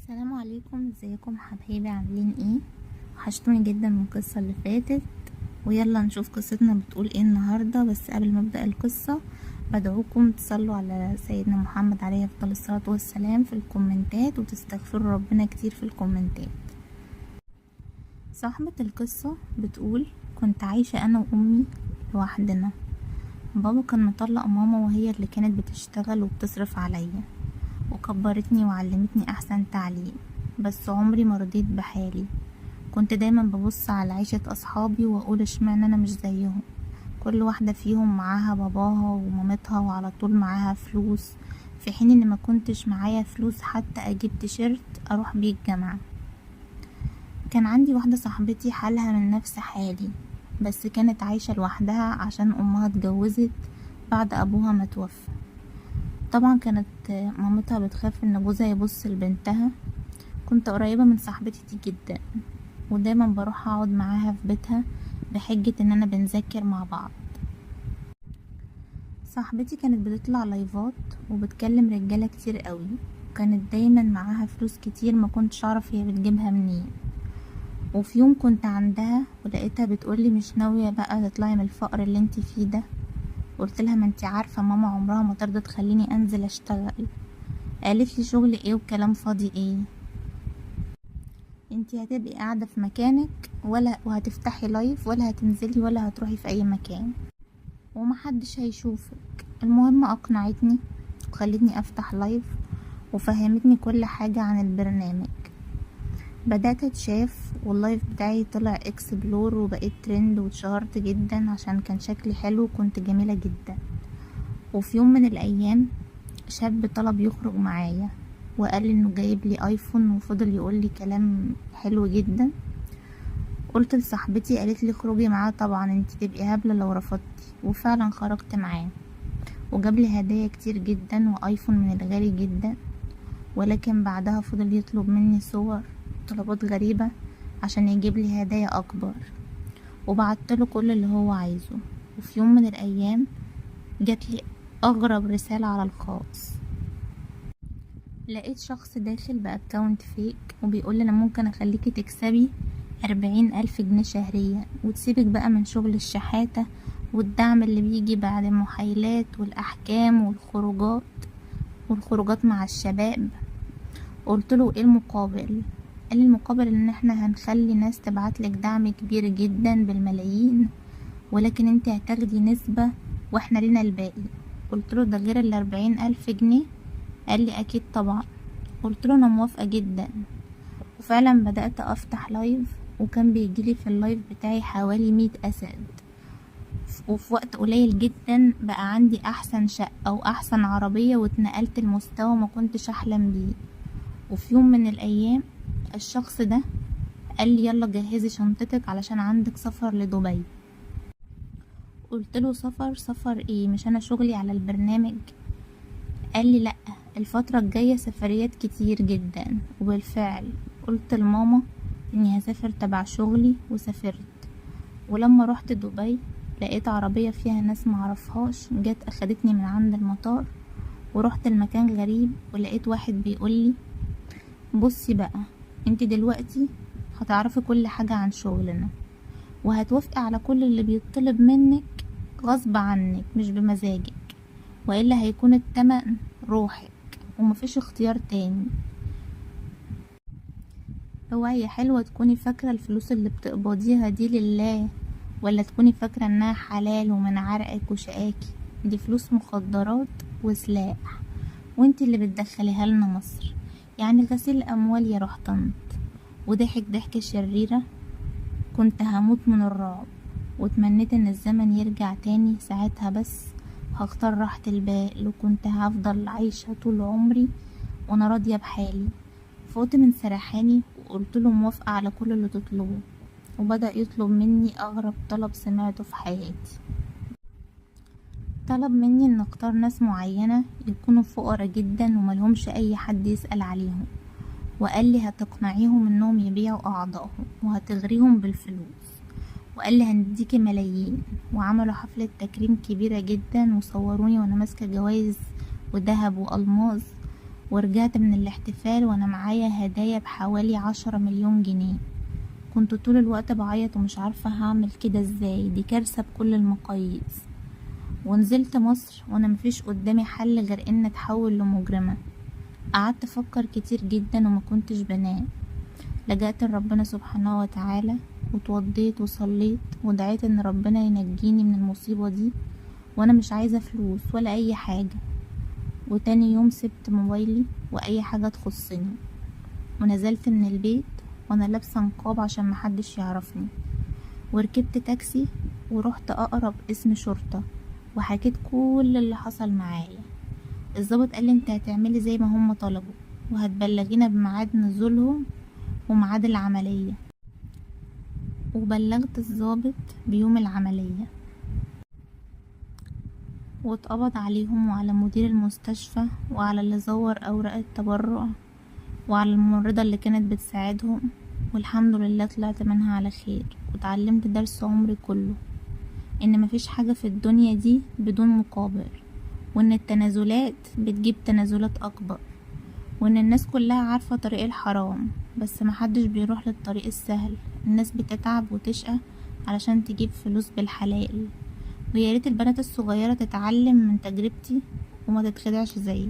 السلام عليكم، ازيكم حبايبي؟ عاملين ايه؟ وحشتوني جدا من القصة اللي فاتت. ويلا نشوف قصتنا بتقول ايه النهاردة. بس قبل ما ابدأ القصة بدعوكم تصلوا على سيدنا محمد عليه افضل الصلاة والسلام في الكومنتات، وتستغفروا ربنا كتير في الكومنتات. صاحبة القصة بتقول: كنت عايشة انا وامي لوحدنا. بابا كان مطلق ماما، وهي اللي كانت بتشتغل وبتصرف عليا، وكبرتني وعلمتني احسن تعليم. بس عمري ما رضيت بحالي. كنت دايما ببص على عيشة اصحابي واقول اشمعنى انا مش زيهم. كل واحدة فيهم معاها باباها ومامتها وعلى طول معاها فلوس، في حين ان ما كنتش معايا فلوس حتى اجيب تيشيرت اروح بيه الجامعة. كان عندي واحدة صاحبتي حالها من نفس حالي، بس كانت عايشة لوحدها عشان امها اتجوزت بعد ابوها ما توفى. طبعا كانت مامتها بتخاف ان جوزها يبص لبنتها. كنت قريبة من صاحبتي دي جدا، ودايما بروح اقعد معاها في بيتها بحجة ان انا بنذاكر مع بعض. صاحبتي كانت بتطلع لايفات وبتكلم رجالة كتير قوي، وكانت دايما معاها فلوس كتير ما كنتش اعرف هي بتجيبها منين. وفي يوم كنت عندها ولقيتها بتقولي: مش ناوية بقى تطلعي من الفقر اللي انتي فيه ده؟ قلت لها: ما انتي عارفة ماما عمرها ما ترضى تخليني انزل اشتغل. قالت لي: شغل ايه وكلام فاضي ايه؟ انتي هتبقي قاعدة في مكانك ولا وهتفتحي لايف ولا هتنزلي ولا هتروحي في اي مكان، ومحدش هيشوفك. المهم اقنعتني وخلتني افتح لايف، وفهمتني كل حاجة عن البرنامج. بدأت اتشاف واللايف بتاعي طلع اكسبلور، وبقيت ترند واتشهرت جدا عشان كان شكلي حلو وكنت جميلة جدا. وفي يوم من الايام شاب طلب يخرج معايا، وقال انه جايب لي ايفون، وفضل يقول لي كلام حلو جدا. قلت لصاحبتي، قالت لي: اخرجي معاه طبعا، انتي تبقي هبلة لو رفضتي. وفعلا خرجت معاه، وجاب لي هدايا كتير جدا وايفون من الغالي جدا. ولكن بعدها فضل يطلب مني صور طلبات غريبة عشان يجيب لي هدايا اكبر، وبعتله كل اللي هو عايزه. وفي يوم من الايام جات لي اغرب رسالة على الخاص. لقيت شخص داخل باكونت فيك وبيقول: انا ممكن اخليكي تكسبي 40,000 جنيه شهريا، وتسيبك بقى من شغل الشحاتة والدعم اللي بيجي بعد المحايلات والأحكام والخروجات مع الشباب. قلت له: ايه المقابل؟ قال لي: المقابل ان احنا هنخلي ناس تبعتلك دعم كبير جدا بالملايين، ولكن انت هتاخدي نسبة واحنا لنا الباقي. قلت له: ده غير 40,000 جنيه؟ قال لي: اكيد طبعا. قلت له: انا موافقة جدا. وفعلا بدأت افتح لايف، وكان بيجيلي في اللايف بتاعي حوالي 100 اسد. وفي وقت قليل جدا بقى عندي احسن شقة واحسن عربية، واتنقلت لمستوى ما كنتش احلم بيه. وفي يوم من الايام الشخص ده قال لي: يلا جهزي شنطتك علشان عندك سفر لدبي. قلت له: سفر ايه؟ مش انا شغلي على البرنامج؟ قال لي: لا، الفترة الجاية سفريات كتير جدا. وبالفعل قلت لماما اني هسافر تبع شغلي، وسافرت. ولما رحت دبي لقيت عربية فيها ناس معرفهاش جت اخدتني من عند المطار، ورحت المكان غريب ولقيت واحد بيقولي: بصي بقى، انت دلوقتي هتعرفي كل حاجة عن شغلنا، وهتوافقي على كل اللي بيطلب منك غصب عنك مش بمزاجك، وإلا هيكون التمن روحك ومفيش اختيار تاني. اوعي يا حلوة تكوني فاكرة الفلوس اللي بتقبضيها دي لله، ولا تكوني فاكرة انها حلال ومن عرقك وشقاكي. دي فلوس مخدرات وسلاح، وانتي اللي بتدخليها لنا مصر، يعني غسيل الاموال يا رحتنت. وضحك ضحكة شريرة. كنت هموت من الرعب، واتمنيت ان الزمن يرجع تاني ساعتها، بس هختار راحة البال، وكنت هفضل عايشة طول عمري وانا راضية بحالي. فوت من سرحاني وقلتله موافقة على كل اللي تطلبه، وبدأ يطلب مني اغرب طلب سمعته في حياتي. طلب مني ان اختار ناس معينة يكونوا فقراء جدا وملهمش اي حد يسأل عليهم، وقال لي هتقنعيهم انهم يبيعوا اعضائهم وهتغريهم بالفلوس، وقال لي هنديكي ملايين. وعملوا حفلة تكريم كبيرة جدا، وصوروني وانا ماسكة جوايز وذهب والماظ، ورجعت من الاحتفال وانا معايا هدايا بحوالي 10 مليون جنيه. كنت طول الوقت بعيط ومش عارفة هعمل كده ازاي، دي كارثة بكل المقاييس. ونزلت مصر وانا مفيش قدامي حل غير ان اتحول لمجرمة. قعدت افكر كتير جدا وما كنتش بنام. لجأت لربنا سبحانه وتعالى واتوضيت وصليت ودعيت ان ربنا ينجيني من المصيبة دي، وانا مش عايزة فلوس ولا اي حاجة. وتاني يوم سبت موبايلي واي حاجة تخصني، ونزلت من البيت وانا لابسة نقاب عشان محدش يعرفني، وركبت تاكسي ورحت اقرب اسم شرطة وحكيت كل اللي حصل معايا. الضابط قال لي انت هتعملي زي ما هم طلبوا وهتبلغينا بميعاد نزولهم وميعاد العملية. وبلغت الضابط بيوم العملية، واتقبض عليهم وعلى مدير المستشفى وعلى اللي زور اوراق التبرع وعلى الممرضة اللي كانت بتساعدهم. والحمد لله طلعت منها على خير، واتعلمت درس عمري كله ان مفيش حاجة في الدنيا دي بدون مقابل، وان التنازلات بتجيب تنازلات اكبر، وان الناس كلها عارفة طريق الحرام بس محدش بيروح للطريق السهل. الناس بتتعب وتشقى علشان تجيب فلوس بالحلال. وياريت البنات الصغيرة تتعلم من تجربتي وما تتخدعش زيي.